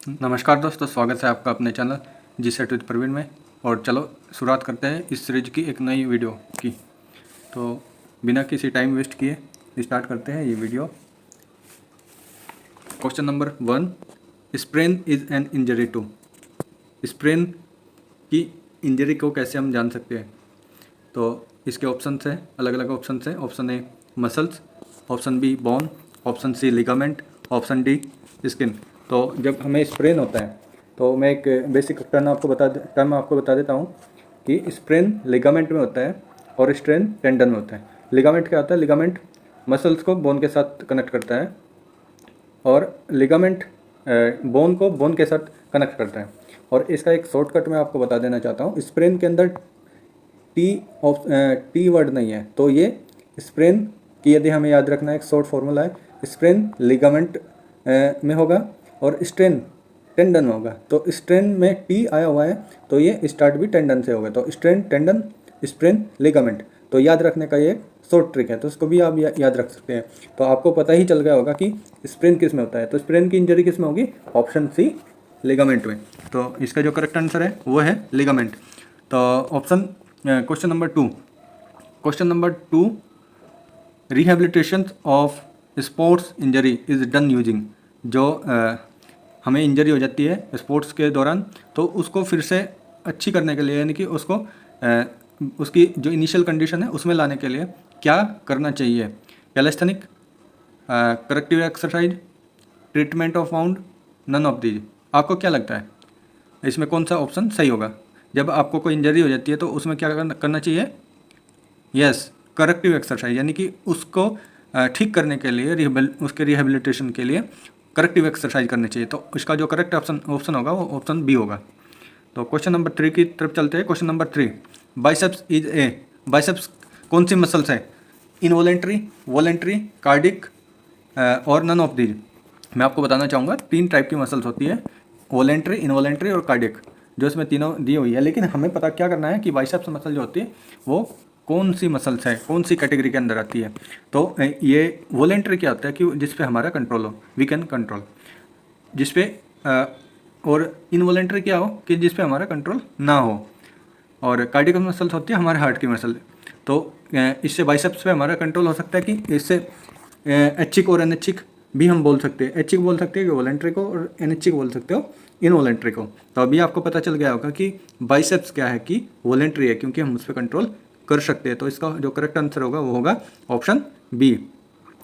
नमस्कार दोस्तों, स्वागत है आपका अपने channel G set with Praveen में। और चलो शुरुआत करते हैं इस सीरीज की एक नई वीडियो की। तो बिना किसी टाइम वेस्ट किए स्टार्ट करते हैं ये video. Question number 1, sprain is an injury to. Sprain की इंजरी को कैसे हम जान सकते हैं? तो इसके ऑप्शन हैं, अलग अलग ऑप्शन हैं। Option A muscles, option B bone, option C ligament, option D skin. तो जब हमें स्प्रेन होता है तो मैं एक बेसिक टर्म आपको बता देता हूँ कि स्प्रेन लिगामेंट में होता है और स्ट्रेन टेंडन में होता है। लिगामेंट क्या होता है? लिगामेंट मसल्स को बोन के साथ कनेक्ट करता है और लिगामेंट बोन को बोन के साथ कनेक्ट करता है। और इसका एक शॉर्टकट मैं आपको बता देना चाहता हूँ। स्प्रेन के अंदर टी वर्ड नहीं है, तो ये स्प्रेन की यदि हमें याद रखना है, एक शॉर्ट फॉर्मूला है, स्प्रेन लिगामेंट में होगा और स्ट्रेन टेंडन में होगा। तो स्ट्रेन में टी आया हुआ है तो ये स्टार्ट भी टेंडन से होगा। तो स्ट्रेन टेंडन स्प्रेन लिगामेंट, तो याद रखने का ये शॉर्ट ट्रिक है, तो इसको भी आप याद रख सकते हैं। तो आपको पता ही चल गया होगा कि स्प्रेन किस में होता है। तो स्प्रेन की इंजरी किस में होगी? ऑप्शन सी लिगामेंट में। तो इसका जो करेक्ट आंसर है वो है लिगामेंट। तो option question number two, rehabilitation of sports injury is done using. जो हमें इंजरी हो जाती है स्पोर्ट्स के दौरान, तो उसको फिर से अच्छी करने के लिए, यानी कि उसको उसकी जो इनिशियल कंडीशन है उसमें लाने के लिए क्या करना चाहिए? Calisthenic, corrective exercise, treatment of wound, none of these. आपको क्या लगता है इसमें कौन सा ऑप्शन सही होगा? जब आपको कोई इंजरी हो जाती है तो उसमें क्या करना चाहिए? यस, करेक्टिव एक्सरसाइज, यानी कि उसको ठीक करने के लिए, उसके रिहेबिलिटेशन के लिए करेक्टिव एक्सरसाइज करनी चाहिए। तो इसका जो करेक्ट ऑप्शन होगा वो ऑप्शन बी होगा। तो क्वेश्चन नंबर 3 की तरफ चलते हैं। Question number 3, biceps is a. Biceps कौन सी मसल्स है? इनवॉलेंट्री, वॉलेंट्री, कार्डिक और नन ऑफ दीज। मैं आपको बताना चाहूँगा 3 टाइप की मसल्स होती है, वॉलेंट्री, इनवॉलेंट्री और कार्डिक, जो इसमें तीनों दी हुई है। लेकिन हमें पता क्या करना है कि बाइसेप्स मसल जो होती है वो कौन सी मसल्स है, कौन सी कैटेगरी के अंदर आती है। तो ये वॉलेंट्री क्या होता है कि जिस पे हमारा कंट्रोल हो, वी कैन कंट्रोल, जिस पे और इनवॉलेंट्री क्या हो कि जिस पे हमारा कंट्रोल ना हो। और कार्डियक मसल्स होती है हमारे हार्ट की मसल। तो इससे बाइसेप्स पे हमारा कंट्रोल हो सकता है कि इससे ऐच्छिक और अनैच्छिक भी हम बोल सकते हैं। ऐच्छिक बोल सकते हैं कि वॉलेंट्री को, और अनैच्छिक बोल सकते हो इनवॉलेंट्री को। तो अभी आपको पता चल गया होगा कि बाइसेप्स क्या है कि वॉलेंट्री है, क्योंकि हम उस पर कंट्रोल कर सकते हैं। तो इसका जो करेक्ट आंसर होगा वो होगा ऑप्शन बी।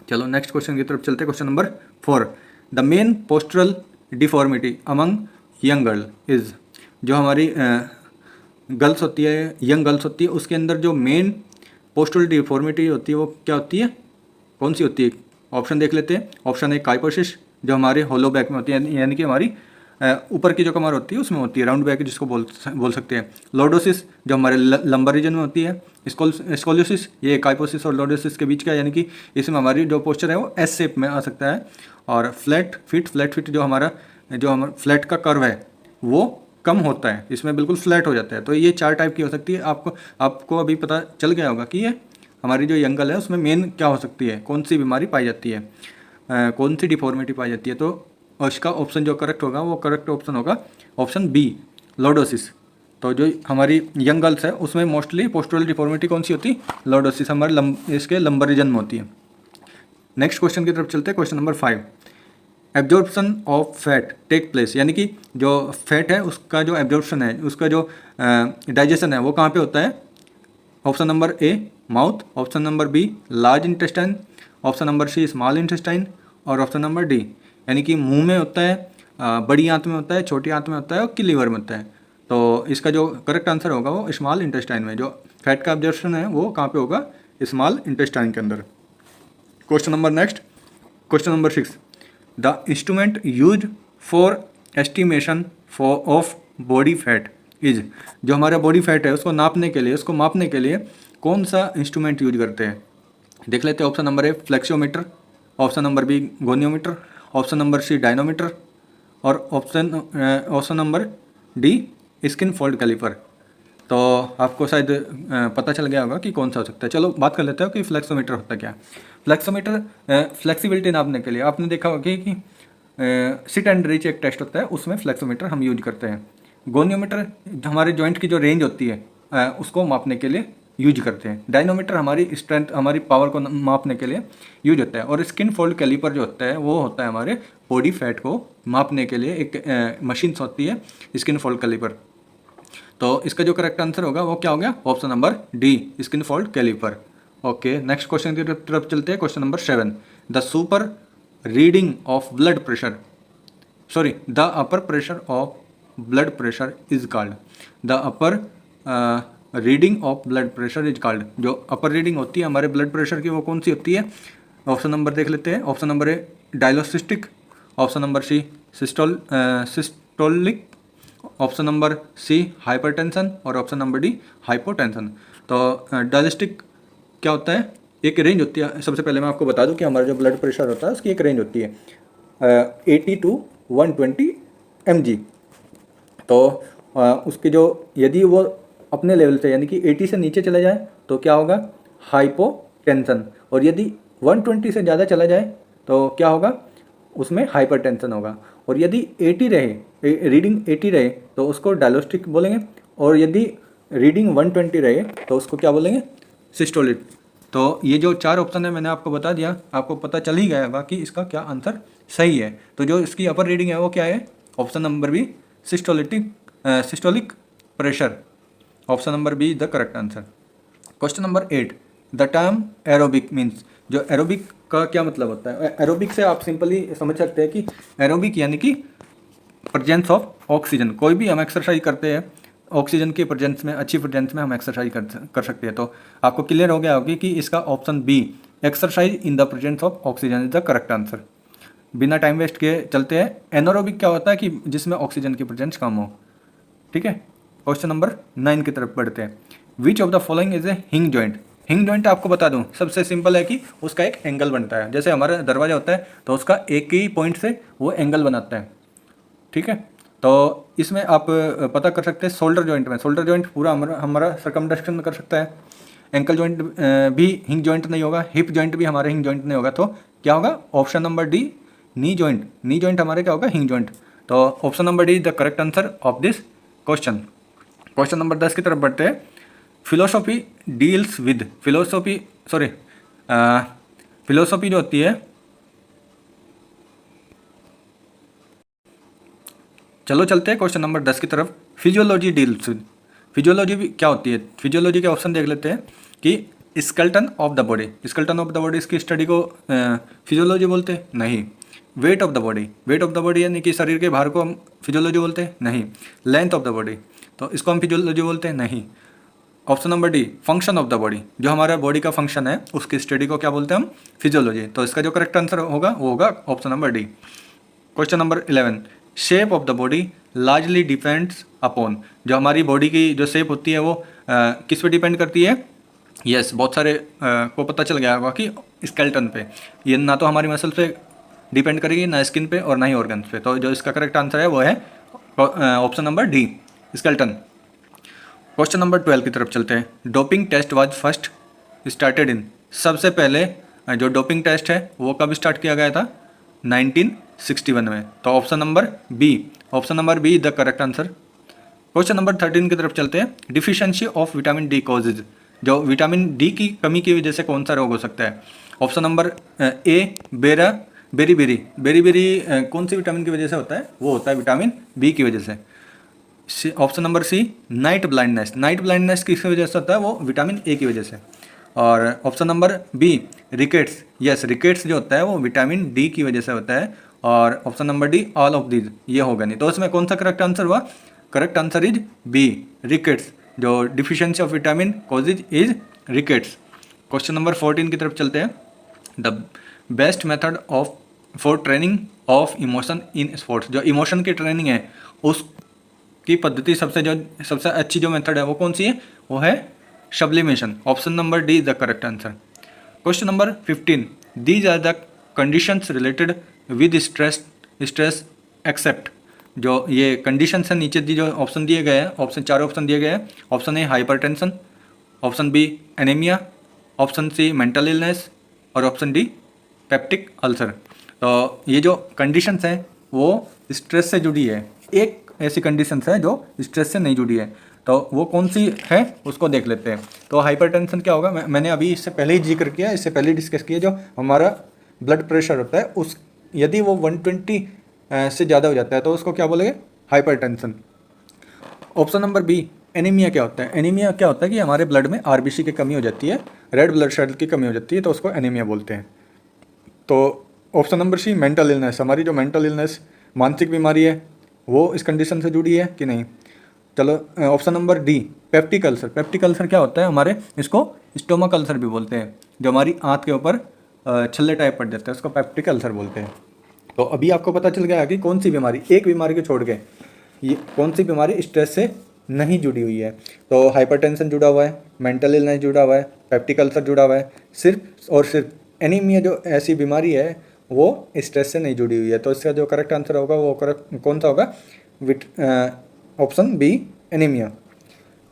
चलो नेक्स्ट क्वेश्चन की तरफ चलते हैं। Question number 4, the main postural deformity among young girl is. जो हमारी गर्ल्स होती है, यंग गर्ल्स होती है, उसके अंदर जो मेन पोस्टरल डिफॉर्मिटी होती है वो क्या होती है, कौन सी होती है? ऑप्शन देख लेते हैं। ऑप्शन ए काइपोसिस, जो हमारे होलो बैक में होती है, यानी कि हमारी ऊपर की जो कमर होती है उसमें होती है, राउंड बैक जिसको बोल सकते हैं। लॉर्डोसिस, जो हमारे लंबर रीजन में होती है। स्कोलियोसिस, ये काइपोसिस और लॉर्डोसिस के बीच का, यानी कि इसमें हमारी जो पोस्चर है वो एस शेप में आ सकता है। और फ्लैट फिट जो हमारा फ्लैट का कर्व है वो कम होता है, इसमें बिल्कुल फ्लैट हो जाता है। तो ये 4 टाइप की हो सकती है। आपको अभी पता चल गया होगा कि ये हमारी जो यंगल है उसमें मेन क्या हो सकती है, कौन सी बीमारी पाई जाती है, कौन सी डिफॉर्मिटी पाई जाती है। तो उसका ऑप्शन जो करेक्ट होगा वो करेक्ट ऑप्शन होगा ऑप्शन बी, लॉर्डोसिस। तो जो हमारी यंग गर्ल्स है उसमें मोस्टली पोस्टरल डिफॉर्मिटी कौन सी होती है? लॉर्डोसिस, हमारे इसके लंबर रीजन में होती है। नेक्स्ट क्वेश्चन की तरफ चलते हैं। Question number 5, absorption of fat take place, यानी कि जो फैट है उसका जो एब्जॉर्प्शन है, उसका जो डाइजेशन है वो कहाँ पे होता है? Option number A mouth, option number B large intestine, option number C small intestine, और ऑप्शन नंबर डी, यानी कि मुंह में होता है, बड़ी आंत में होता है, छोटी आंत में होता है और कि लीवर में होता है। तो इसका जो करेक्ट आंसर होगा वो स्मॉल इंटेस्टाइन में, जो फैट का एब्जॉर्प्शन है वो कहाँ पे होगा? स्मॉल इंटेस्टाइन के अंदर। Question number 6, the instrument use for estimation of body fat is. जो हमारा बॉडी फैट है उसको नापने के लिए, उसको मापने के लिए कौन सा इंस्ट्रूमेंट यूज करते हैं? देख लेते हैं। Option number A flexiometer, option number B goniometer, option number C dynamometer, और option number D skin fold caliper. तो आपको शायद पता चल गया होगा कि कौन सा हो सकता है। चलो बात कर लेते हैं कि फ्लेक्सोमीटर होता क्या है। फ्लेक्सोमीटर फ्लेक्सिबिलिटी नापने के लिए, आपने देखा होगा कि सिट एंड रीच एक टेस्ट होता है, उसमें फ्लेक्सोमीटर हम यूज करते हैं। गोनियोमीटर हमारे जॉइंट की जो रेंज होती है उसको मापने के लिए यूज करते हैं। डायनोमीटर हमारी स्ट्रेंथ, हमारी पावर को मापने के लिए यूज होता है। और स्किन फोल्ड कैलिपर जो होता है वो होता है हमारे बॉडी फैट को मापने के लिए एक मशीन होती है, स्किन फोल्ड कैलिपर। तो इसका जो करेक्ट आंसर होगा वो क्या हो गया? Option number D, skin fold caliper. Okay, next question की तरफ चलते हैं। Question number 7, the super reading of blood pressure, sorry the upper pressure of blood pressure is called, the upper reading of blood pressure is called. जो upper reading होती है हमारे blood pressure की वो कौन सी होती है? ऑप्शन नंबर देख लेते हैं। Option number A diastolic, option number C systolic, option number C hypertension और ऑप्शन नंबर डी हाइपोटेंशन। तो डायलिस्टिक क्या होता है? एक रेंज होती है। सबसे पहले मैं आपको बता दूं कि हमारा जो ब्लड प्रेशर होता है उसकी एक रेंज होती है 80 to 120 mg। तो उसकी जो यदि वो अपने लेवल से यानी कि 80 से नीचे चला जाए तो क्या होगा? हाइपोटेंशन। और यदि 120 से ज़्यादा चला जाए तो क्या होगा? उसमें हाइपरटेंशन होगा। और यदि 80 रहे, रीडिंग 80 रहे तो उसको डायलोस्टिक बोलेंगे। और यदि रीडिंग 120 रहे तो उसको क्या बोलेंगे? सिस्टोलिक। तो ये जो 4 ऑप्शन है मैंने आपको बता दिया, आपको पता चल ही गया होगा कि इसका क्या आंसर सही है। तो जो इसकी अपर रीडिंग है वो क्या है? Option number B systolic pressure. Option number B the correct answer. Question number 8, the term aerobic means, जो एरोबिक का क्या मतलब होता है? एरोबिक से आप सिंपली समझ सकते हैं कि एरोबिक यानी कि प्रेजेंस ऑफ ऑक्सीजन। कोई भी हम एक्सरसाइज करते हैं ऑक्सीजन की प्रेजेंस में, अच्छी प्रेजेंस में हम एक्सरसाइज कर सकते हैं। तो आपको क्लियर हो गया होगा कि इसका option B exercise in the presence of oxygen is the correct answer. बिना टाइम वेस्ट किए चलते हैं। एनारोबिक क्या होता है? कि जिसमें ऑक्सीजन की प्रेजेंस कम हो। ठीक है, क्वेश्चन नंबर 9 की तरफ बढ़ते हैं। विच of the following is a हिंग जॉइंट। हिंग जॉइंट आपको बता दूं सबसे सिंपल है कि उसका एक एंगल बनता है। जैसे हमारा दरवाजा होता है तो उसका एक ही पॉइंट से वो एंगल बनाता है। ठीक है, तो इसमें आप पता कर सकते हैं शोल्डर जॉइंट में। शोल्डर जॉइंट पूरा हमारा सर्कमडक्शन कर सकता है। एंकल जॉइंट भी हिंग जॉइंट नहीं होगा। हिप जॉइंट भी हमारे हिंग जॉइंट नहीं होगा। तो क्या होगा? Option number D knee joint. Knee joint हमारे क्या होगा? हिंग जॉइंट। तो option number D the correct answer of this question. Question number 10 की तरफ बढ़ते हैं। फिलोसॉफी डील्स विद, फिलोसॉफी जो होती है, चलो चलते हैं क्वेश्चन नंबर 10 की तरफ। फिजियोलॉजी डील्स विद, फिजियोलॉजी भी क्या होती है? फिजियोलॉजी के ऑप्शन देख लेते हैं कि skeleton of the body, skeleton of the body इसकी स्टडी को फिजियोलॉजी बोलते हैं? नहीं। Weight of the body, weight of the body यानी कि शरीर के भार को हम फिजियोलॉजी बोलते हैं? नहीं। लेंथ ऑफ द बॉडी, तो इसको हम फिजियोलॉजी बोलते हैं? नहीं। Option number D function of the body, जो हमारा बॉडी का फंक्शन है उसकी स्टडी को क्या बोलते हैं हम? फिजियोलॉजी। तो इसका जो करेक्ट आंसर होगा वो होगा option number D. Question number 11, shape of the body largely depends upon, जो हमारी बॉडी की जो शेप होती है वो किस पे डिपेंड करती है? यस, बहुत सारे को पता चल गया होगा कि स्केलेटन पे। ये ना तो हमारी मसल पे डिपेंड करेगी, ना स्किन पे और ना ही ऑर्गन्स पे। तो जो इसका करेक्ट आंसर है वो है option number D skeleton. Question number 12 की तरफ चलते हैं। Doping test was first started in, सबसे पहले जो डोपिंग टेस्ट है वो कब स्टार्ट किया गया था? 1961 में। तो option number B the correct answer. Question number 13 की तरफ चलते हैं। Deficiency of vitamin D causes, जो विटामिन डी की कमी की वजह से कौन सा रोग हो सकता है? ऑप्शन नंबर ए बेरी कौन सी विटामिन की वजह से होता है? वो होता है विटामिन बी की वजह से। Option number C night blindness, night blindness किस वजह से होता है? वो विटामिन ए की वजह से। और option number B rickets, yes rickets जो होता है वो विटामिन डी की वजह से होता है। और option number D all of these, ये होगा नहीं। तो इसमें कौन सा करेक्ट आंसर हुआ? Correct answer is B rickets, जो deficiency of vitamin causes is rickets. Question number 14 की तरफ चलते हैं। The best method for training of emotion in sports, जो इमोशन की ट्रेनिंग है उसकी पद्धति सबसे अच्छी जो मेथड है वो कौन सी है? वो है sublimation. Option number D the correct answer. Question number 15, these are the conditions related with stress except, जो ये कंडीशन है नीचे जो ऑप्शन दिए गए हैं, 4 ऑप्शन दिए गए हैं। Option A hypertension, option B anaemia, option C mental illness और ऑप्शन डी पेप्टिक अल्सर। तो ये जो कंडीशंस हैं वो स्ट्रेस से जुड़ी है, एक ऐसी कंडीशंस है जो स्ट्रेस से नहीं जुड़ी है, तो वो कौन सी है उसको देख लेते हैं। तो हाइपरटेंशन क्या होगा, मैंने अभी इससे पहले ही जिक्र किया, इससे पहले ही डिस्कस किया, जो हमारा ब्लड प्रेशर होता है उस यदि वो 120 से ज़्यादा हो जाता है तो उसको क्या बोलेंगे, hypertension. Option number B, anaemia क्या होता है। एनीमिया क्या होता है कि हमारे ब्लड में आरबीसी की कमी हो जाती है, रेड ब्लड सेल की कमी हो जाती है, तो उसको एनीमिया बोलते हैं। तो option number C, mental illness, हमारी जो मेंटल इलनेस मानसिक बीमारी है वो इस कंडीशन से जुड़ी है कि नहीं। चलो option number D, peptic ulcer. Peptic ulcer क्या होता है, हमारे इसको स्टोमक अल्सर भी बोलते हैं, जो हमारी आंत के ऊपर छल्ले टाइप पड़ जाते हैं उसको पेप्टिक अल्सर बोलते हैं। तो अभी आपको पता चल गया कि कौन सी बीमारी, एक बीमारी को छोड़ के ये कौन सी बीमारी स्ट्रेस से नहीं जुड़ी हुई है। तो हाइपरटेंशन जुड़ा हुआ है, मेंटल इलनेस जुड़ा हुआ है, पेप्टिक अल्सर जुड़ा हुआ है, सिर्फ और सिर्फ एनीमिया जो ऐसी बीमारी है वो स्ट्रेस से नहीं जुड़ी हुई है। तो इसका जो करेक्ट आंसर होगा वो करेक्ट कौन सा होगा, option B, anaemia.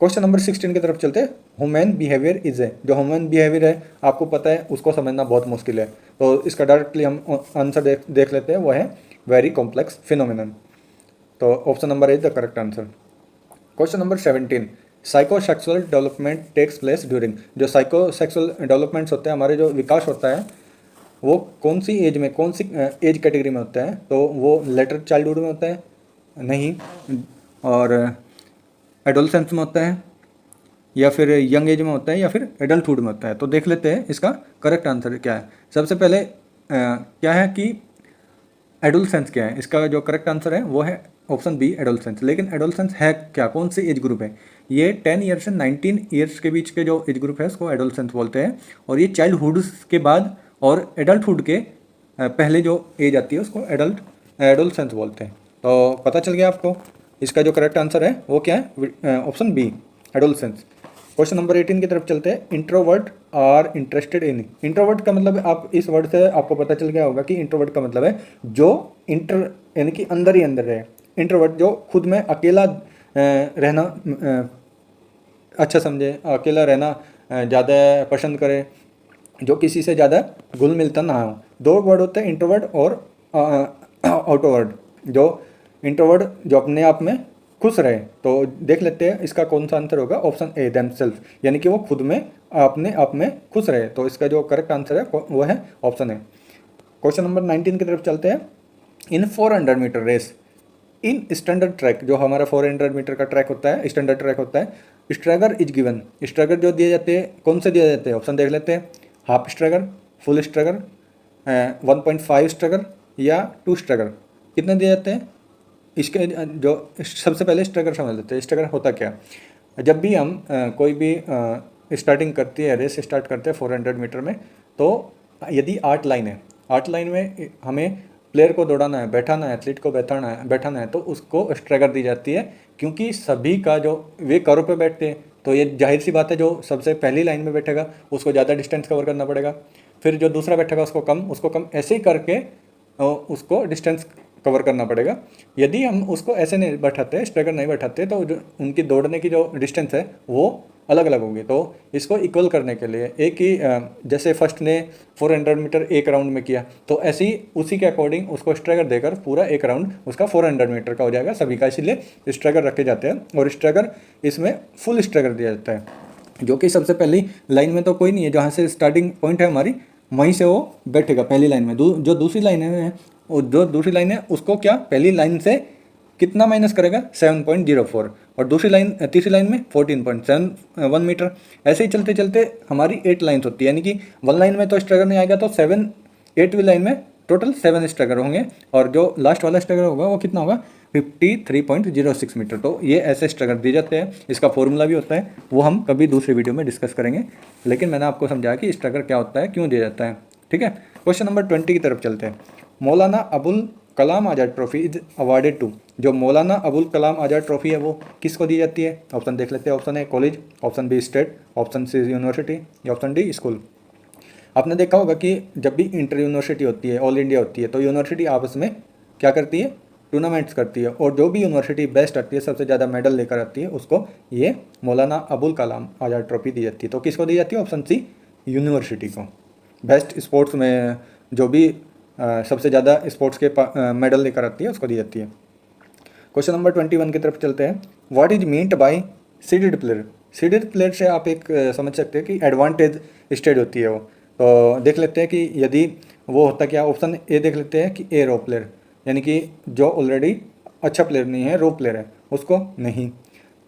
Question number 16 की तरफ चलते हैं। ह्यूमन बिहेवियर इज ए, जो ह्यूमन बिहेवियर है आपको पता है उसको समझना बहुत मुश्किल है, तो इसका डायरेक्टली हम आंसर देख लेते हैं, वो है वेरी कॉम्प्लेक्स फिनोमिनन। तो option number is the correct answer. Question number 17, psychosexual development takes place during, जो साइकोसेक्सुअल डेवलपमेंट्स होते हैं, हमारे जो विकास होता है वो कौन सी एज में, कौन सी एज कैटेगरी में होता है, तो वो लेटर चाइल्डहुड में होता है नहीं, और एडोलसेंस में होता है, या फिर यंग एज में होता है, या फिर एडल्टहुड में होता है। तो देख लेते हैं इसका करेक्ट आंसर क्या है। सबसे पहले क्या है कि एडोलसेंस क्या है, इसका जो करेक्ट आंसर है वो है ऑप्शन बी, एडोलसेंस। लेकिन एडोलसेंस है क्या, कौन सी एज ग्रुप है, ये 10 ईयर से 19 ईयर्स के बीच के जो एज ग्रुप है उसको एडोलसेंस बोलते हैं, और ये चाइल्डहुड के बाद और एडल्टहुड के पहले जो एज आती है उसको एडोलसेंस बोलते हैं। तो पता चल गया आपको, इसका जो करेक्ट आंसर है वो क्या है, option B, adolescence. Question number 18 की तरफ चलते हैं। Introvert are interested in, introvert का मतलब आप इस वर्ड से आपको पता चल गया होगा कि इंट्रोवर्ट का मतलब है जो इंटर यानी कि अंदर ही अंदर है। इंट्रोवर्ट जो खुद में अकेला रहना अच्छा समझे, अकेला रहना ज़्यादा पसंद करे, जो किसी से ज़्यादा घुल मिलता ना हो। दो वर्ड होते हैं, इंट्रोवर्ट और आउटवर्ड। जो इंट्रोवर्ट जो अपने आप में खुश रहे, तो देख लेते हैं इसका कौन सा आंसर होगा, ऑप्शन ए, देमसेल्फ, यानी कि वो खुद में अपने आप में खुश रहे। तो इसका जो करेक्ट आंसर है वो है ऑप्शन ए। क्वेश्चन नंबर 19 की तरफ चलते हैं। In 400 metre race, in standard track, जो हमारा 400 मीटर का ट्रैक होता है, स्टैंडर्ड ट्रैक होता है, स्ट्रैगर इज गिवन, स्ट्रैगर जो दिए जाते हैं कौन से दिए जाते हैं, ऑप्शन देख लेते हैं। हाफ स्ट्रैगर, फुल स्ट्रैगर, 1.5 स्ट्रैगर या 2 स्ट्रैगर, कितने दिए जाते हैं। इसके जो सबसे पहले स्ट्रैगर समझ लेते हैं। स्ट्रैगर होता क्या, जब भी हम कोई भी स्टार्टिंग करती है, रेस स्टार्ट करते हैं 400 मीटर में, तो यदि 8 लाइन है, 8 लाइन में हमें प्लेयर को दौड़ाना है, बैठाना है, एथलीट को बैठाना है, तो उसको स्ट्रैगर दी जाती है, क्योंकि सभी का जो वे करो पे बैठते हैं, तो ये जाहिर सी बात है जो सबसे पहली लाइन में बैठेगा उसको ज़्यादा डिस्टेंस कवर करना पड़ेगा, फिर जो दूसरा बैठेगा उसको कम, ऐसे ही करके उसको डिस्टेंस कवर करना पड़ेगा। यदि हम उसको ऐसे नहीं बैठाते, स्ट्रैगर नहीं बैठाते, तो जो उनकी दौड़ने की जो डिस्टेंस है वो अलग अलग होगी। तो इसको इक्वल करने के लिए एक ही जैसे फर्स्ट ने 400 मीटर एक राउंड में किया, तो ऐसे ही उसी के अकॉर्डिंग उसको स्ट्रैगर देकर पूरा एक राउंड उसका 400 मीटर का हो जाएगा सभी का, इसीलिए स्ट्रैगर रखे जाते हैं। और स्ट्रैगर इसमें फुल स्ट्रैगर दिया जाता है, जो कि सबसे पहली लाइन में तो कोई नहीं है, जहाँ से स्टार्टिंग पॉइंट है हमारी वहीं से वो बैठेगा पहली लाइन में। जो दूसरी लाइन है, और जो दूसरी लाइन है उसको क्या पहली लाइन से कितना माइनस करेगा, 7.04, और तीसरी लाइन में 14.71 मीटर। ऐसे ही चलते चलते हमारी 8 लाइन्स होती है, यानी कि 1 लाइन में तो स्ट्रैगर नहीं आएगा, तो 8वीं लाइन में टोटल 7 स्ट्रैगर होंगे, और जो लास्ट वाला स्ट्रैगर होगा वो कितना होगा, 53.06 मीटर। तो ये ऐसे स्ट्रैगर दिए जाते हैं, इसका फॉर्मूला भी होता है, वो हम कभी दूसरी वीडियो में डिस्कस करेंगे, लेकिन मैंने आपको समझाया कि स्ट्रैगर क्या होता है, क्यों दिया जाता है। ठीक है, क्वेश्चन नंबर 20 की तरफ चलते हैं। Maulana Abul Kalam Azad trophy is awarded to, जो मौलाना अबुल कलाम आज़ाद ट्रॉफी है वो किसको दी जाती है, ऑप्शन देख लेते हैं। Option A college, option B state, option C university, या ऑप्शन डी स्कूल। आपने देखा होगा कि जब भी इंटर यूनिवर्सिटी होती है, ऑल इंडिया होती है, तो यूनिवर्सिटी आपस में क्या करती है, टूर्नामेंट्स करती है, और जो भी यूनिवर्सिटी बेस्ट आती है, सबसे ज़्यादा मेडल लेकर आती है, उसको ये मौलाना अबुल कलाम आज़ाद ट्रॉफी दी जाती है। तो किसको दी जाती है, ऑप्शन सी यूनिवर्सिटी को। बेस्ट स्पोर्ट्स में जो भी सबसे ज़्यादा स्पोर्ट्स के मेडल लेकर आती है उसको दी जाती है। क्वेश्चन नंबर 21 की तरफ चलते हैं। What is meant by seeded player? Seeded player से आप एक समझ सकते हैं कि एडवांटेज स्टेज होती है वो। तो देख लेते हैं कि यदि वो होता क्या, ऑप्शन ए देख लेते हैं कि ए रो प्लेयर, यानी कि जो ऑलरेडी अच्छा प्लेयर नहीं है, रो प्लेयर है, उसको नहीं।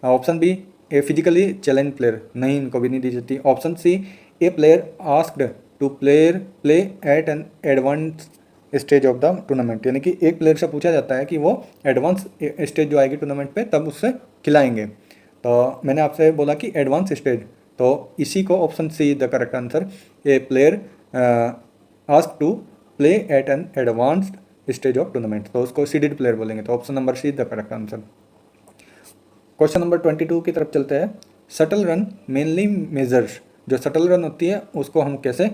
Option B a physically challenge player, नहीं, इनको भी नहीं दी जाती। Option C a player asked to play at an advance stage of the tournament, यानी कि एक प्लेयर से पूछा जाता है कि वो एडवांस स्टेज जो आएगी टूर्नामेंट पे तब उससे खिलाएंगे। तो मैंने आपसे बोला कि एडवांस स्टेज, तो इसी को option C the correct answer. A player ask to play at an advanced stage of tournament, तो उसको सीडेड प्लेयर बोलेंगे। तो option number C the correct answer. Question number 22 की तरफ चलते हैं। शटल रन मेनली मेजर्स, जो शटल रन होती है उसको हम कैसे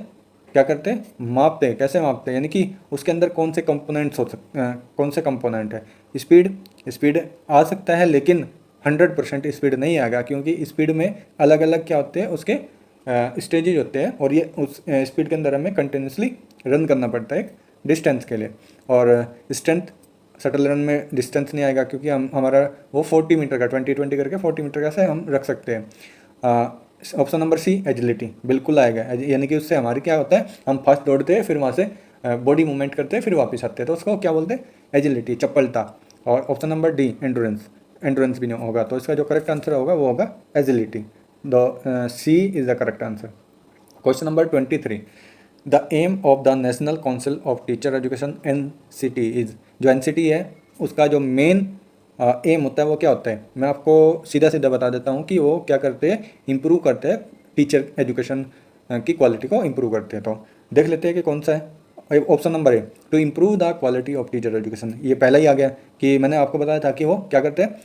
क्या करते हैं, मापते हैं, कैसे मापते हैं, यानी कि उसके अंदर कौन से कंपोनेंट्स हो सकते हैं, कौन से कंपोनेंट है। स्पीड आ सकता है लेकिन 100% स्पीड नहीं आएगा, क्योंकि स्पीड में अलग अलग क्या होते हैं उसके स्टेजेज होते हैं, और ये उस स्पीड के अंदर हमें कंटिन्यूसली रन करना पड़ता है एक डिस्टेंस के लिए। और स्ट्रेंथ, शटल रन में डिस्टेंस नहीं आएगा क्योंकि हमारा वो 40 मीटर का 20-20 करके 40 मीटर का से हम रख सकते हैं। ऑप्शन नंबर सी एजिलिटी बिल्कुल आएगा, यानी कि उससे हमारी क्या होता है, हम फास्ट दौड़ते हैं फिर वहाँ से बॉडी मूवमेंट करते हैं फिर वापस आते हैं, तो उसको क्या बोलते हैं, एजिलिटी, चपलता। और ऑप्शन नंबर डी एंडोरेंस भी नहीं होगा, तो इसका जो करेक्ट आंसर होगा वो होगा agility. The C is the correct answer. Question number 23। The aim of the national council of teacher education NCT is, जो NCT है उसका जो मेन एम होता है वो क्या होता है, मैं आपको सीधा सीधा बता देता हूँ कि वो क्या करते हैं, इम्प्रूव करते हैं टीचर एजुकेशन की क्वालिटी को इम्प्रूव करते हैं। तो देख लेते हैं कि कौन सा है। Option number A to improve the quality of teacher education, ये पहला ही आ गया कि मैंने आपको बताया था कि वो क्या करते हैं,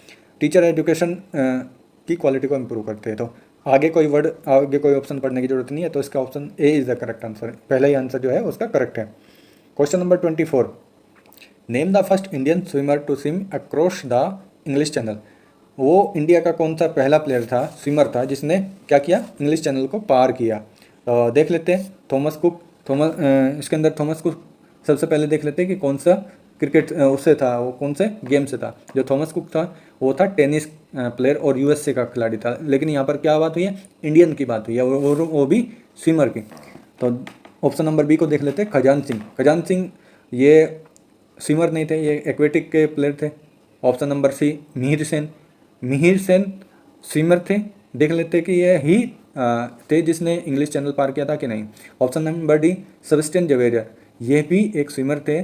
टीचर एजुकेशन की क्वालिटी को इम्प्रूव करते हैं। तो आगे कोई ऑप्शन पढ़ने की जरूरत नहीं है, तो इसका option A is the correct answer, पहला ही आंसर जो है उसका करेक्ट है। Question number 24। Name the first Indian swimmer to swim across the English Channel, वो इंडिया का कौन सा पहला प्लेयर था, स्विमर था, जिसने क्या किया, इंग्लिश चैनल को पार किया। तो देख लेते हैं थॉमस कुक। इसके अंदर थॉमस कुक सबसे पहले देख लेते हैं कि कौन सा क्रिकेट उससे था, वो कौन से गेम से था। जो थॉमस कुक था वो था टेनिस प्लेयर और USA का खिलाड़ी था, लेकिन यहाँ पर क्या बात हुई है, इंडियन की बात हुई है, वो भी स्विमर की। तो ऑप्शन नंबर बी को देख लेते हैं, खजान सिंह ये स्विमर नहीं थे, ये एक्वेटिक के प्लेयर थे। Option number C Mihir Sen swimmer थे, देख लेते कि ये ही थे जिसने इंग्लिश चैनल पार किया था कि नहीं। Option number D Sebastian Javeria, ये भी एक स्विमर थे,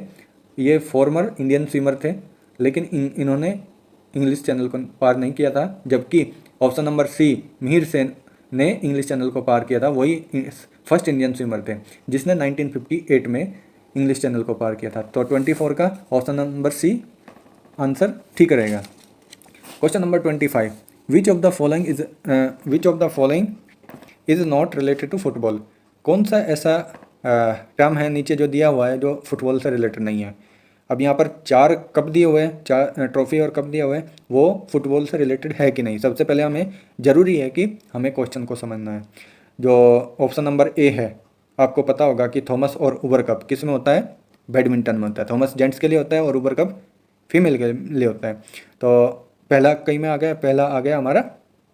ये फॉर्मर इंडियन स्विमर थे, लेकिन इन्होंने इंग्लिश चैनल को पार नहीं किया था। जबकि option number C Mihir Sen ने इंग्लिश चैनल को पार किया था, वही फर्स्ट इंडियन स्विमर थे जिसने 1958 में इंग्लिश चैनल को पार किया था। तो 24 का ऑप्शन नंबर सी आंसर ठीक रहेगा। Question number 25। Which of the following is not related to football, कौन सा ऐसा टर्म है नीचे जो दिया हुआ है जो फुटबॉल से रिलेटेड नहीं है। अब यहाँ पर 4 कप दिए हुए हैं, 4 ट्रॉफी और कप दिए हुए हैं, वो फुटबॉल से रिलेटेड है कि नहीं। सबसे पहले हमें ज़रूरी है कि हमें क्वेश्चन को समझना है। जो ऑप्शन नंबर ए है, आपको पता होगा कि थॉमस और उबर कप किस में होता है, बैडमिंटन में होता है। थॉमस जेंट्स के लिए होता है और उबर कप फीमेल के लिए होता है। तो पहला कई में आ गया, पहला आ गया हमारा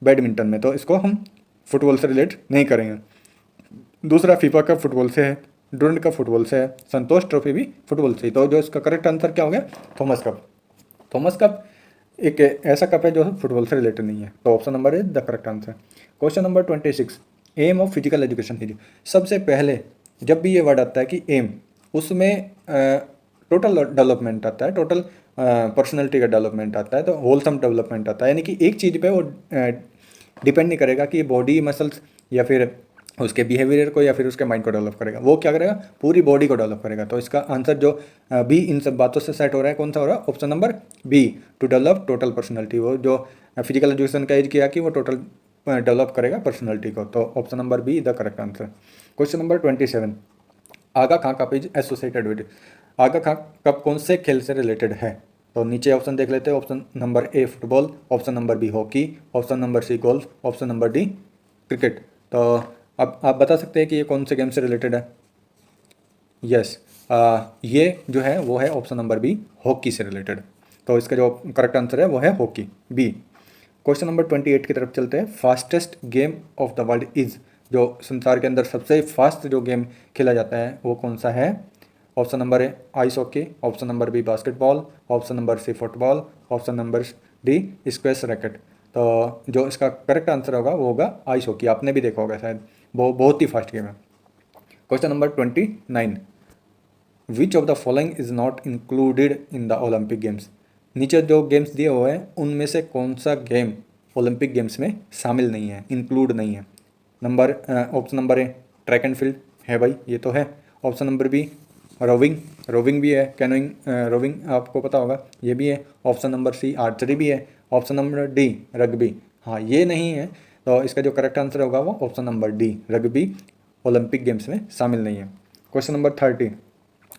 बैडमिंटन में, तो इसको हम फुटबॉल से रिलेट नहीं करेंगे। दूसरा फीफा कप फुटबॉल से है, डुरंड कप फुटबॉल से है, संतोष ट्रॉफी भी फुटबॉल से ही। तो जो इसका करेक्ट आंसर क्या हो गया, थॉमस कप एक ऐसा कप है जो फुटबॉल से रिलेटेड नहीं है। तो option number is the correct answer. Question number 26। Aim of physical education is, सबसे पहले जब भी ये वर्ड आता है कि एम, उसमें टोटल डेवलपमेंट आता है, टोटल पर्सनैलिटी का डेवलपमेंट आता है, तो होलसम डेवलपमेंट आता है। यानी कि एक चीज़ पे वो डिपेंड नहीं करेगा कि बॉडी मसल्स या फिर उसके बिहेवियर को या फिर उसके माइंड को डेवलप करेगा, वो क्या करेगा, पूरी बॉडी को डेवलप करेगा। तो इसका आंसर जो भी इन सब बातों से सेट हो रहा है, कौन सा हो रहा है, option number B, to develop total personality. वो जो फिजिकल एजुकेशन का एज किया कि वो टोटल डेवलप करेगा पर्सनैलिटी को। तो option number B the correct answer. Question number 27। Aga Khan Cup is associated with, Aga Khan Cup कौन से खेल से रिलेटेड है। तो नीचे ऑप्शन देख लेते हैं। Option number A football, option number B hockey, option number C golf, option number D cricket. तो अब आप बता सकते हैं कि ये कौन से गेम से रिलेटेड है। यस, ये जो है वो है ऑप्शन नंबर बी, हॉकी से रिलेटेड। तो इसका जो करेक्ट आंसर है वो है हॉकी, बी। क्वेश्चन नंबर 28 की तरफ चलते हैं। Fastest game of the world is, जो संसार के अंदर सबसे फास्ट जो गेम खेला जाता है वो कौन सा है? Option number A ice hockey, option number B basketball, option number C football, option number D squash racket. तो जो इसका करेक्ट आंसर होगा वो होगा आइस हॉकी। आपने भी देखा होगा शायद, वो बहुत ही फास्ट गेम है। Question number 29, which of the following is not included in the Olympic games. नीचे जो गेम्स दिए हुए हैं उनमें से कौन सा गेम ओलंपिक गेम्स में शामिल नहीं है, इंक्लूड नहीं है? Option number A track and field है भाई, ये तो है। Option number B rowing, rowing भी है। कैनोइंग, रोविंग आपको पता होगा, ये भी है। ऑप्शन नंबर सी आर्चरी भी है। ऑप्शन नंबर डी रग्बी, हाँ ये नहीं है। तो इसका जो करेक्ट आंसर होगा वो option number D, rugby Olympic games में शामिल नहीं है। Question number 30,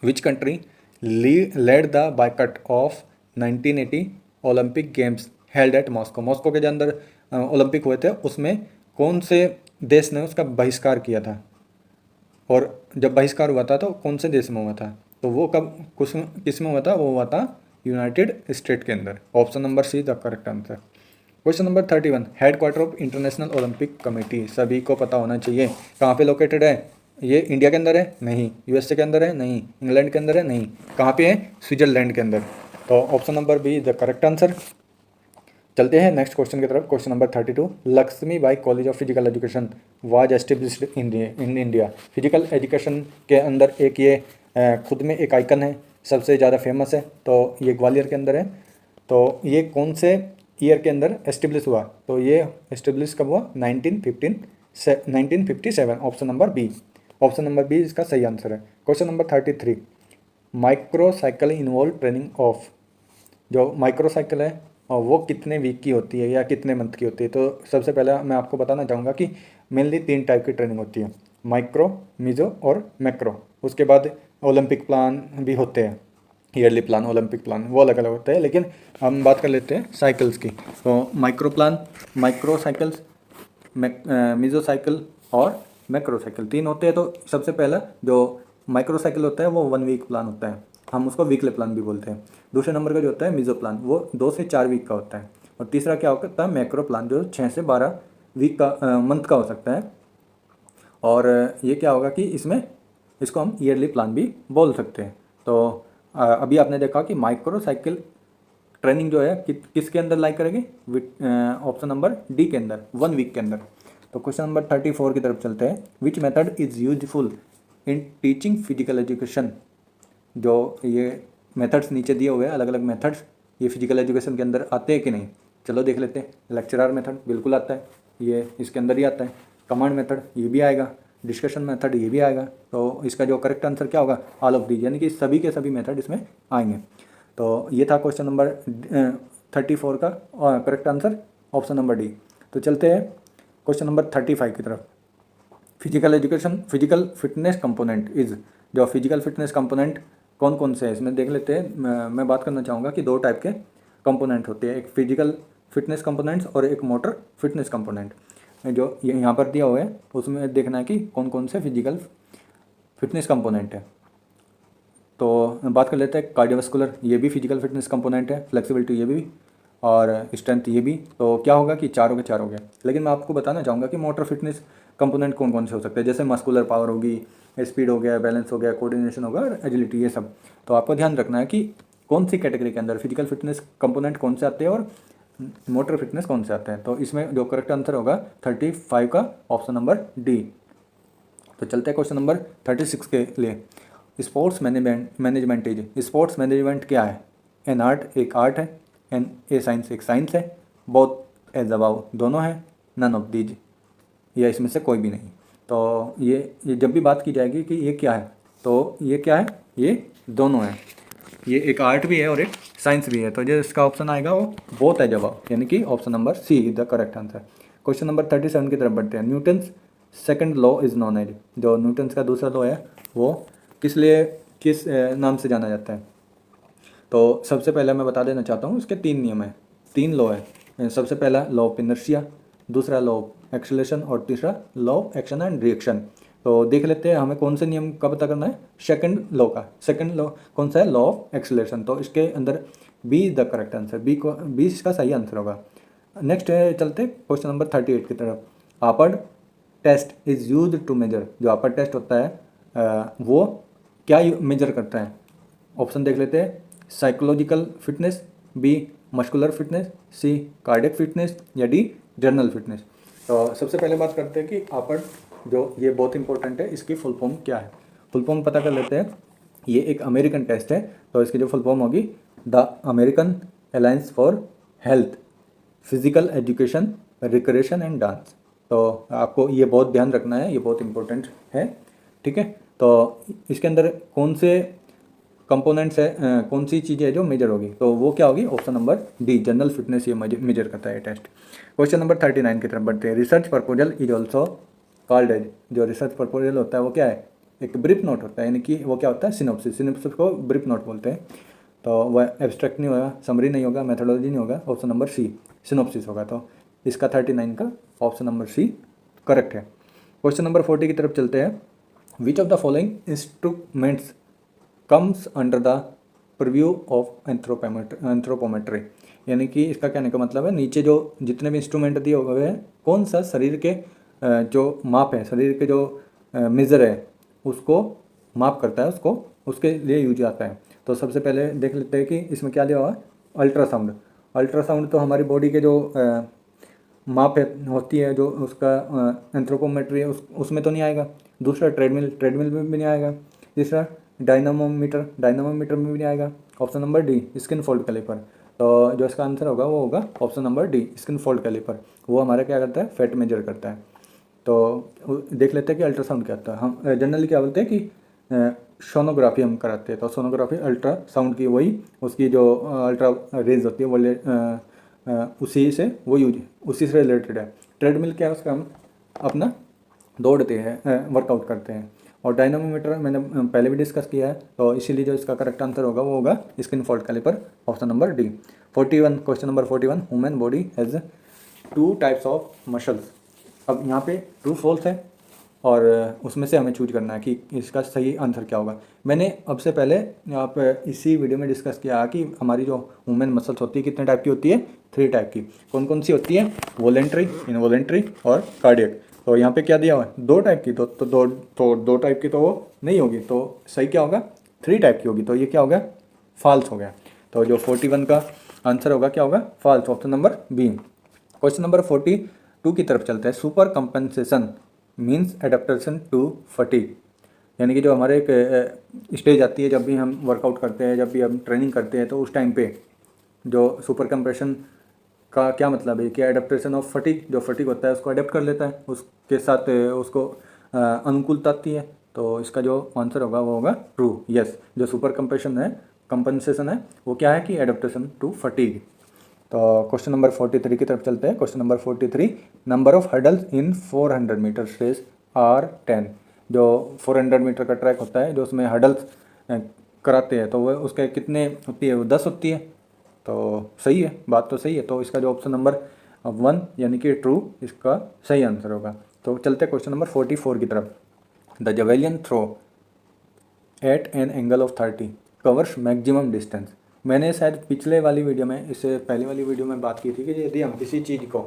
which country led the boycott of 1980 Olympic games held at Moscow. Moscow के जो अंदर ओलंपिक हुए थे उसमें कौन से देश ने उसका बहिष्कार किया था? और जब बहिष्कार हुआ था तो कौन से देश में हुआ था? तो वो कब किस में हुआ था? वो हुआ था यूनाइटेड स्टेट के अंदर। Option number C the correct answer. Question number 31, head quarter of international Olympic committee, सभी को पता होना चाहिए कहाँ पे लोकेटेड है? ये इंडिया के अंदर है? नहीं। यूएसए के अंदर है? नहीं। इंग्लैंड के अंदर है? नहीं। कहाँ पे है? स्विट्जरलैंड के अंदर। तो option number B the correct answer. चलते हैं नेक्स्ट क्वेश्चन की तरफ। Question number 32, Lakshmibai college of physical education was established in India. Physical education के अंदर एक ये खुद में एक आइकन है, सबसे ज़्यादा फेमस है। तो ये ग्वालियर के अंदर है। तो ये कौन से ईयर के अंदर एस्टेब्लिश हुआ? तो ये एस्टेब्लिश कब हुआ? 1957। Option number B, option number B इसका सही आंसर है। Question number 33, microcycle involve training of, जो माइक्रोसाइकिल है और वो कितने वीक की होती है या कितने मंथ की होती है? तो सबसे पहले मैं आपको बताना चाहूँगा कि मेनली 3 टाइप की ट्रेनिंग होती है, माइक्रो, मीजो और मैक्रो। उसके बाद ओलंपिक प्लान भी होते हैं, ईयरली प्लान, ओलंपिक प्लान, वो अलग अलग होते हैं। लेकिन हम बात कर लेते हैं साइकिल्स की। तो micro plan, micro cycles, meso cycle और मैक्रो साइकिल 3 होते हैं। तो सबसे पहला जो माइक्रो साइकिल होता है वो 1 वीक प्लान होता है, हम उसको वीकली प्लान भी बोलते हैं। दूसरे नंबर का जो होता है मीजो प्लान, वो 2 से 4 वीक का होता है। और तीसरा क्या होता है? मैक्रो प्लान, जो 6 से 12 वीक का मंथ का हो सकता है। और ये क्या होगा कि इसमें इसको हम ईयरली प्लान भी बोल सकते हैं। तो अभी आपने देखा कि माइक्रो साइकिल ट्रेनिंग जो है किसके अंदर लाइक करेंगे? ऑप्शन नंबर डी के अंदर, 1 वीक के अंदर। तो क्वेश्चन नंबर 34 की तरफ चलते हैं। Which method is useful in teaching physical education. जो ये मेथड्स नीचे दिए हुए हैं, अलग अलग मेथड्स, ये फिजिकल एजुकेशन के अंदर आते हैं कि नहीं? चलो देख लेते हैं। लेक्चरर मेथड बिल्कुल आता है, ये इसके अंदर ही आता है। कमांड मेथड ये भी आएगा, डिस्कशन मेथड ये भी आएगा। तो इसका जो करेक्ट आंसर क्या होगा? ऑल ऑफ दीज, यानी कि सभी के सभी मेथड इसमें आएंगे। तो ये था क्वेश्चन नंबर 34 का correct answer, option number D. तो चलते हैं क्वेश्चन नंबर 35 की तरफ। Physical education, physical fitness component is, जो फिजिकल फिटनेस कंपोनेंट कौन कौन से हैं इसमें देख लेते हैं। मैं बात करना चाहूँगा कि 2 टाइप के कंपोनेंट होते हैं, एक फिजिकल फिटनेस कंपोनेंट्स और एक मोटर फिटनेस कंपोनेंट। जो यहाँ पर दिया हुआ है उसमें देखना है कि कौन कौन से फिजिकल फिटनेस कंपोनेंट है। तो बात कर लेते हैं कार्डियोवास्कुलर, ये भी फिजिकल फिटनेस कंपोनेंट है। फ्लेक्सिबिलिटी ये भी, और स्ट्रेंथ ये भी। तो क्या होगा कि 4 के 4 हो गया। लेकिन मैं आपको बताना चाहूँगा कि मोटर फिटनेस कंपोनेंट कौन कौन से हो सकते हैं, जैसे मस्कुलर पावर होगी, स्पीड हो गया, बैलेंस हो गया, कोऑर्डिनेशन होगा और एजिलिटी, ये सब। तो आपको ध्यान रखना है कि कौन सी कैटेगरी के अंदर फिजिकल फिटनेस कंपोनेंट कौन से आते हैं और मोटर फिटनेस कौन से आते हैं। तो इसमें जो करेक्ट आंसर होगा 35 का ऑप्शन नंबर डी। तो चलते हैं क्वेश्चन नंबर 36 के लिए। Sports management is, sports management क्या है? एन आर्ट, एक आर्ट है। एन ए साइंस, एक साइंस है। बोथ एज अबाउ, दोनों है। नन ऑफ दीज, या इसमें से कोई भी नहीं। तो ये जब भी बात की जाएगी कि ये क्या है, तो ये क्या है? ये दोनों है। ये एक आर्ट भी है और एक साइंस भी है। तो जो इसका ऑप्शन आएगा वो बोथ एज अबाउ, यानी कि option number C is the correct answer. Question number 37 की तरफ बढ़ते हैं। Newton's second law is known as, जो न्यूटन्स का दूसरा लॉ है वो किस नाम से जाना जाता है? तो सबसे पहले मैं बता देना चाहता हूँ, इसके 3 नियम है, 3 लॉ है। सबसे पहला लॉ ऑफ इनर्शिया, दूसरा लॉ ऑफ एक्सेलरेशन और तीसरा law of action and reaction. तो देख लेते हैं हमें कौन से नियम का पता करना है, सेकंड लॉ का। सेकंड लॉ कौन सा है, लॉ ऑफ एक्सेलरेशन। तो इसके अंदर B is the correct answer, B इसका सही आंसर होगा। नेक्स्ट चलते क्वेश्चन नंबर 38 की तरफ। Upper test is use to measure, जो अपर टेस्ट होता है वो क्या मेजर करता है। ऑप्शन देख लेते हैं, psychological fitness, B muscular fitness, C cardiac fitness, या डी जर्नल फिटनेस। तो सबसे पहले बात करते हैं कि अपर, जो ये बहुत इंपॉर्टेंट है, इसकी फुल फॉर्म क्या है। फुल फॉर्म पता कर लेते हैं। ये एक अमेरिकन टेस्ट है, तो इसकी जो फुल फॉर्म होगी, the American alliance for health physical education recreation and dance. तो आपको ये बहुत ध्यान रखना है, ये बहुत इंपॉर्टेंट है, ठीक है। तो इसके अंदर कौन से कंपोनेंट्स है, कौन सी चीज़ें है जो मेजर होगी, तो वो क्या होगी, option number D general fitness ये मेजर करता है टेस्ट। क्वेश्चन नंबर 39 की तरफ बढ़ते हैं। Research proposal is also called as, जो रिसर्च प्रपोजल होता है वो क्या है, एक ब्रीफ नोट होता है, यानी कि वो क्या होता है, सिनॉप्सिस। सिनॉप्सिस को ब्रीफ नोट बोलते हैं। तो वह एब्स्ट्रैक्ट नहीं होगा, समरी नहीं होगा, मेथोडोलॉजी नहीं होगा, ऑप्शन नंबर सी सिनॉप्सिस होगा। तो इसका 39 का ऑप्शन नंबर सी करेक्ट है। क्वेश्चन नंबर 40 की तरफ चलते हैं। विच of the following instruments comes under the preview of anthropometry, यानी कि इसका कहने का मतलब है, नीचे जो जितने भी इंस्ट्रूमेंट दिए हुए हैं, कौन सा शरीर के जो माप है, शरीर के जो मेज़र है, उसको माप करता है, उसको उसके लिए यूज आता है। तो सबसे पहले देख लेते हैं कि इसमें क्या दिया हुआ है, अल्ट्रासाउंड। अल्ट्रासाउंड तो हमारी बॉडी के जो माप है होती है, जो उसका एंथ्रोपोमेट्री है, उसमें तो नहीं आएगा। दूसरा ट्रेडमिल में भी नहीं आएगा। तीसरा डायनामोमीटर में भी नहीं आएगा। Option number D skin fold caliper. तो जो इसका आंसर होगा वो होगा option number D skin fold caliper. वो हमारा क्या करता है, फैट मेजर करता है। तो देख लेते हैं कि अल्ट्रासाउंड क्या होता है। हम जनरली क्या बोलते हैं कि सोनोग्राफी हम कराते हैं, तो सोनोग्राफी अल्ट्रासाउंड की वही उसकी जो अल्ट्रा रेज होती है वो उसी से रिलेटेड है। ट्रेडमिल क्या है, उसका हम अपना दौड़ते हैं, वर्कआउट करते हैं। और डायनामोमीटर मैंने पहले भी डिस्कस किया है, तो इसीलिए जो इसका करेक्ट आंसर होगा वो होगा skin fold caliper, option number D. 41 question number 41। Human body has 2 types of muscles. अब यहाँ पे ट्रू फॉल्स है, और उसमें से हमें चूज करना है कि इसका सही आंसर क्या होगा। मैंने अब से पहले आप इसी वीडियो में डिस्कस किया कि हमारी जो ह्यूमन मसल्स होती है कितने टाइप की होती है, 3 टाइप की। कौन कौन सी होती है, वॉलेंट्री, इनवॉलेंट्री और कार्डियक। तो यहाँ पे क्या दिया हुआ है, 2 टाइप की। तो 2 टाइप की तो वो नहीं होगी, तो सही क्या होगा, 3 टाइप की होगी। तो ये क्या हो गया, फॉल्स हो गया। तो जो 41 का आंसर होगा क्या होगा, false, option number B. Question number 42 की तरफ चलते हैं। Super compensation means adaptation to fatigue, यानी कि जो हमारे एक स्टेज आती है जब भी हम वर्कआउट करते हैं, जब भी हम ट्रेनिंग करते हैं, तो उस टाइम पे जो सुपर कंप्रेशन का क्या मतलब है कि एडेप्टेशन ऑफ फटीग, जो फटीग होता है उसको अडेप्ट कर लेता है, उसके साथ उसको अनुकूलता आती है। तो इसका जो आंसर होगा वो होगा ट्रू, यस। जो सुपर कंपनसेशन है वो क्या है कि एडेप्टेशन टू फटीग। तो क्वेश्चन नंबर 43 की तरफ चलते हैं। Question number 43, number of hurdles in 400 metre race are 10। जो 400 मीटर का ट्रैक होता है, जो उसमें हर्डल्स कराते हैं, तो वह उसके कितने होती है, वो 10 होती है। तो सही है, बात तो सही है। तो इसका जो ऑप्शन नंबर 1 यानी कि ट्रू इसका सही आंसर होगा। तो चलते हैं क्वेश्चन नंबर 44 की तरफ। The javelin throw at an angle of 30 covers maximum distance. मैंने शायद पिछले वाली वीडियो में, इससे पहले वाली वीडियो में बात की थी कि यदि हम किसी चीज़ को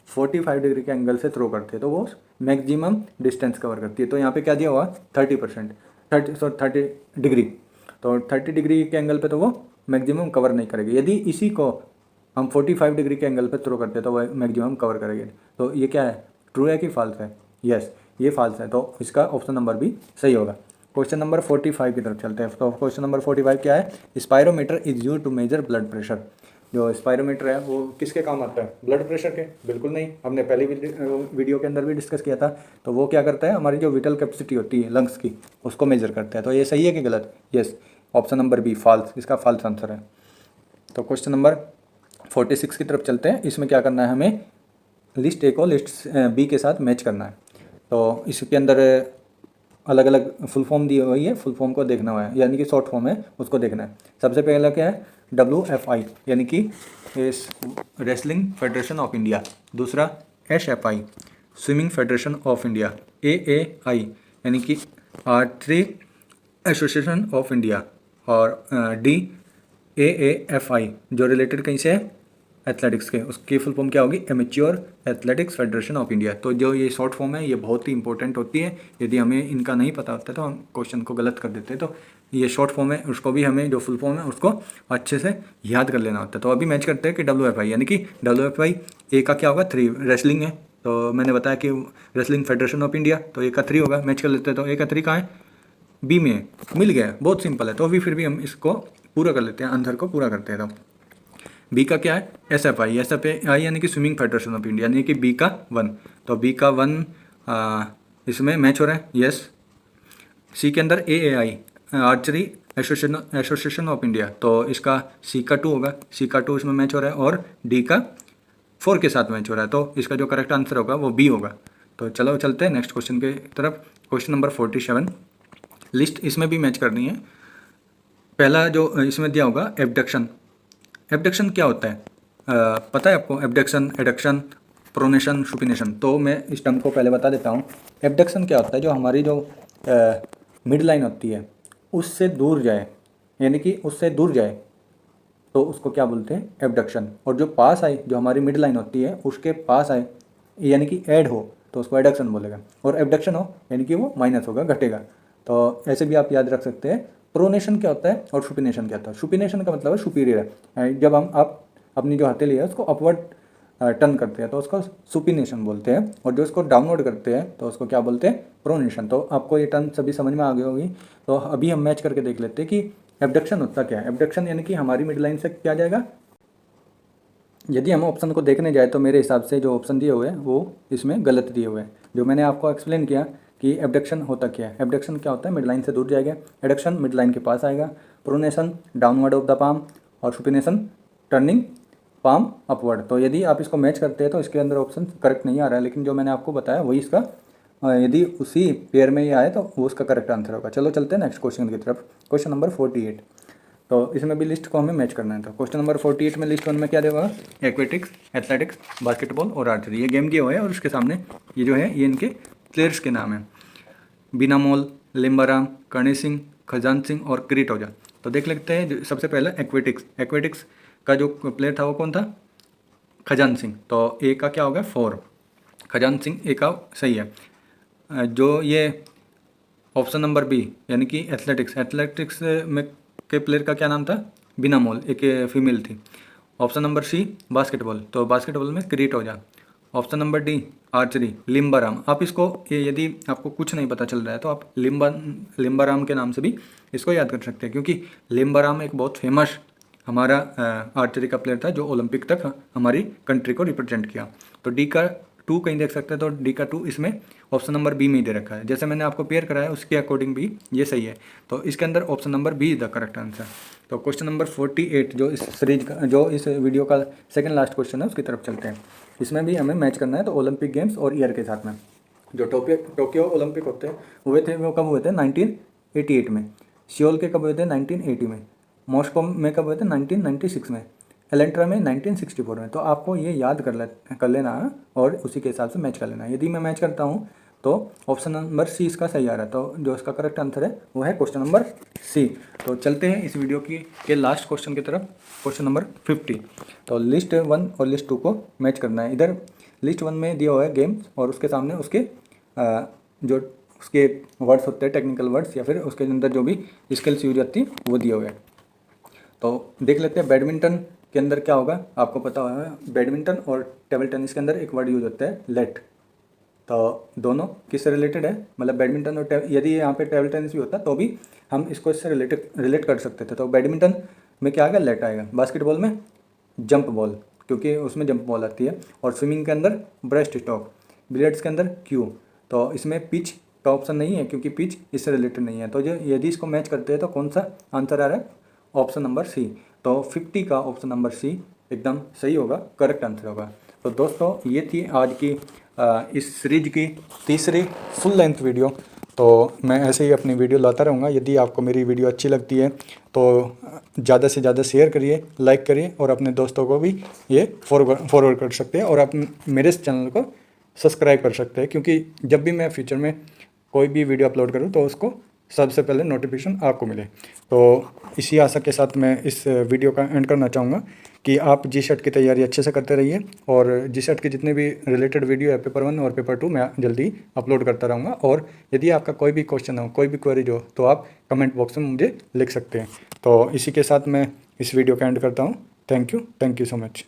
45 डिग्री के एंगल से थ्रो करते हैं तो वो मैक्सिमम डिस्टेंस कवर करती है। तो यहाँ पे क्या दिया हुआ, 30%, 30 डिग्री। तो 30 डिग्री के एंगल पे तो वो मैक्सिमम कवर नहीं करेगी। यदि इसी को हम 45 डिग्री के एंगल पे थ्रो करते हैं तो वह मैक्सिमम कवर करेगी। तो ये क्या है, ट्रू है कि फॉल्स है, यस ये फॉल्स है। तो इसका ऑप्शन नंबर भी सही होगा। क्वेश्चन नंबर 45 की तरफ चलते हैं। तो क्वेश्चन नंबर 45 क्या है, spirometer is use to measure blood pressure. जो स्पायरोमीटर है वो किसके काम आता है, ब्लड प्रेशर के? बिल्कुल नहीं, हमने पहले वीडियो के अंदर भी डिस्कस किया था। तो वो क्या करता है, हमारी जो विटल कैपेसिटी होती है लंग्स की, उसको मेजर करता है। तो ये सही है कि गलत, yes option number B false, इसका फॉल्स आंसर है। तो क्वेश्चन नंबर 46 की तरफ चलते हैं। इसमें क्या करना है, हमें लिस्ट ए को लिस्ट बी के साथ मैच करना है। तो इसके अंदर अलग अलग फुल फॉर्म दी हुई है, फुल फॉर्म को देखना हुआ है, यानी कि शॉर्ट फॉर्म है उसको देखना है। सबसे पहला क्या है, WFI यानी कि रेसलिंग फेडरेशन ऑफ इंडिया। दूसरा SFI swimming federation of India. AAI यानी कि आर्चरी एसोसिएशन ऑफ इंडिया, और DAAFI जो रिलेटेड कहीं से है एथलेटिक्स के, उसकी फुल फॉर्म क्या होगी, amateur athletics federation of India. तो जो ये शॉर्ट फॉर्म है ये बहुत ही इंपॉर्टेंट होती है, यदि हमें इनका नहीं पता होता तो हम क्वेश्चन को गलत कर देते हैं। तो ये शॉर्ट फॉर्म है, उसको भी हमें जो फुल फॉर्म है उसको अच्छे से याद कर लेना होता है। तो अभी मैच करते हैं कि WFI, यानी कि WFI ए का क्या होगा, 3 रेसलिंग है, तो मैंने बताया कि रेसलिंग फेडरेशन ऑफ इंडिया, तो ए का 3 होगा, मैच कर लेते हैं। तो ए का 3 कहाँ है, बी में मिल गया, बहुत सिंपल है। तो अभी फिर भी हम इसको पूरा कर लेते हैं, आंसर को पूरा करते हैं। तो बी का क्या है, SFI यानी कि स्विमिंग फेडरेशन ऑफ इंडिया, यानी कि बी का 1। तो बी का 1 इसमें मैच हो रहा है, यस। सी के अंदर AAI archery association of India, तो इसका सी का 2 होगा, सी का 2 इसमें मैच हो रहा है, और डी का 4 के साथ मैच हो रहा है, तो इसका जो करेक्ट आंसर होगा वो बी होगा। तो चलो चलते हैं नेक्स्ट क्वेश्चन के तरफ। क्वेश्चन नंबर 47, लिस्ट इसमें भी मैच करनी है। पहला जो इसमें दिया होगा एबडक्शन। एबडक्शन क्या होता है, पता है आपको, एबडक्शन, एडक्शन, प्रोनेशन, सुपिनेशन। तो मैं इस टर्म को पहले बता देता हूँ। एबडक्शन क्या होता है, जो हमारी जो मिड लाइन होती है उससे दूर जाए, यानी कि उससे दूर जाए तो उसको क्या बोलते हैं, एबडक्शन। और जो पास आए, जो हमारी मिड लाइन होती है उसके पास आए, यानी कि ऐड हो, तो उसको एडक्शन बोलेगा। और एबडक्शन हो यानी कि वो माइनस होगा, घटेगा। तो ऐसे भी आप याद रख सकते हैं। प्रोनेशन क्या होता है और सुपिनेशन क्या होता है। सुपिनेशन का मतलब है सुपीरियर है, जब हम आप अपनी जो हथेली है उसको अपवर्ड टर्न करते हैं तो उसको सुपिनेशन बोलते हैं, और जो इसको डाउनवर्ड करते हैं तो उसको क्या बोलते हैं, प्रोनेशन। तो आपको ये टर्म सभी समझ में आ गई होगी। तो अभी हम मैच करके देख लेते हैं कि एबडक्शन होता क्या है। एबडक्शन यानी कि हमारी मिड लाइन से क्या जाएगा। यदि हम ऑप्शन को देखने जाए तो मेरे हिसाब से जो ऑप्शन दिए हुए हैं वो इसमें गलत दिए हुए हैं। जो मैंने आपको एक्सप्लेन किया कि एबडक्शन होता क्या है। एबडक्शन क्या होता है, मिड लाइन से दूर जाएगा, एडक्शन मिड लाइन के पास आएगा, pronation downward of the palm, और सुपिनेशन टर्निंग पाम अपवर्ड। तो यदि आप इसको मैच करते हैं तो इसके अंदर ऑप्शन करेक्ट नहीं आ रहा है, लेकिन जो मैंने आपको बताया वही इसका यदि उसी पेयर में ये आए तो वो उसका करेक्ट आंसर होगा। चलो चलते हैं नेक्स्ट क्वेश्चन की तरफ। क्वेश्चन नंबर 48, तो इसमें भी लिस्ट को हमें मैच करना है। तो क्वेश्चन नंबर 48 में लिस्ट 1 में क्या देगा, एक्वेटिक्स, एथलेटिक्स, बास्केटबॉल और आर्चरी। ये गेम दिए हुए हैं और उसके सामने ये जो है ये इनके प्लेयर्स के नाम हैं, बिनामोल, लिम्बाराम, कर्णी सिंह, खजान सिंह और किरीट ओझा। तो देख लेते हैं सबसे पहले एक्वेटिक्स। एक्वेटिक्स का जो प्लेयर था वो कौन था, खजान सिंह। तो ए का क्या होगा, 4, खजान सिंह ए का सही है। जो ये ऑप्शन नंबर बी यानी कि एथलेटिक्स, एथलेटिक्स में के प्लेयर का क्या नाम था, बिनामोल, एक फीमेल थी। ऑप्शन नंबर सी बास्केटबॉल, तो बास्केटबॉल में Kirit Ojha. Option number D archery, Limbaram. आप इसको ये यदि आपको कुछ नहीं पता चल रहा है तो आप लिम्बाराम के नाम से भी इसको याद कर सकते हैं, क्योंकि लिम्बाराम एक बहुत फेमस हमारा आर्चरी का प्लेयर था जो ओलंपिक तक हमारी कंट्री को रिप्रेजेंट किया। तो डी का 2 कहीं देख सकते हैं, तो डी का 2 इसमें ऑप्शन नंबर बी में ही दे रखा है। जैसे मैंने आपको पेयर कराया उसके अकॉर्डिंग भी ये सही है, तो इसके अंदर option number B is the correct answer. तो क्वेश्चन नंबर 48 जो इस सीरीज का, जो इस वीडियो का सेकंड लास्ट क्वेश्चन है उसकी तरफ चलते हैं। इसमें भी हमें मैच करना है तो ओलंपिक गेम्स और ईयर के साथ में। जो टोक्यो ओलंपिक होते हैं हुए थे वो कब हुए थे, 1988 में। सियोल के कब हुए थे, 1980 में। मॉस्को में कब हुए थे, 1996 में। एलेंट्रा में 1964 में। तो आपको ये याद कर लेना है और उसी के हिसाब से मैच कर लेना है। यदि मैं मैच करता हूँ तो ऑप्शन नंबर सी इसका सही आ रहा है, तो जो इसका करेक्ट आंसर है वो है क्वेश्चन नंबर सी। तो चलते हैं इस वीडियो के लास्ट क्वेश्चन की तरफ, क्वेश्चन नंबर 50। तो लिस्ट 1 और लिस्ट 2 को मैच करना है। इधर लिस्ट 1 में दिया हुआ है गेम्स और उसके सामने उसके जो उसके वर्ड्स होते हैं, टेक्निकल वर्ड्स, या फिर उसके अंदर जो भी स्किल्स यूज होती है वो दिए हुए हैं। तो देख लेते हैं बैडमिंटन के अंदर क्या होगा। आपको पता होगा बैडमिंटन और टेबल टेनिस के अंदर एक वर्ड यूज होता है लेट। तो दोनों किससे रिलेटेड है, मतलब बैडमिंटन और यदि यहाँ पे टेबल टेनिस भी होता तो भी हम इसको इससे रिलेट कर सकते थे। तो बैडमिंटन में क्या आएगा, लेट आएगा। बास्केटबॉल में जंप बॉल, क्योंकि उसमें जंप बॉल आती है। और स्विमिंग के अंदर ब्रेस्ट स्ट्रोक, बिलियर्ड्स के अंदर क्यू। तो इसमें पिच का ऑप्शन नहीं है क्योंकि पिच इससे रिलेटेड नहीं है। तो जो यदि इसको मैच करते हैं तो कौन सा आंसर आ रहा है, ऑप्शन नंबर सी। तो 50 का ऑप्शन नंबर सी एकदम सही होगा, करेक्ट आंसर होगा। तो दोस्तों ये थी आज की इस सीरीज की तीसरी फुल लेंथ वीडियो। तो मैं ऐसे ही अपनी वीडियो लाता रहूँगा। यदि आपको मेरी वीडियो अच्छी लगती है तो ज़्यादा से ज़्यादा शेयर करिए, लाइक करिए और अपने दोस्तों को भी ये फॉरवर्ड कर सकते हैं। और आप मेरे इस चैनल को सब्सक्राइब कर सकते हैं, क्योंकि जब भी मैं फ्यूचर में कोई भी वीडियो अपलोड करूँ तो उसको सबसे पहले नोटिफिकेशन आपको मिले। तो इसी आशा के साथ मैं इस वीडियो का एंड करना चाहूँगा कि आप GSET की तैयारी अच्छे से करते रहिए, और GSET के जितने भी रिलेटेड वीडियो है पेपर 1 और पेपर 2 मैं जल्दी अपलोड करता रहूँगा। और यदि आपका कोई भी क्वेश्चन हो, कोई भी क्वेरी हो, तो आप कमेंट बॉक्स में मुझे लिख सकते हैं। तो इसी के साथ मैं इस वीडियो का एंड करता हूँ। Thank you so much.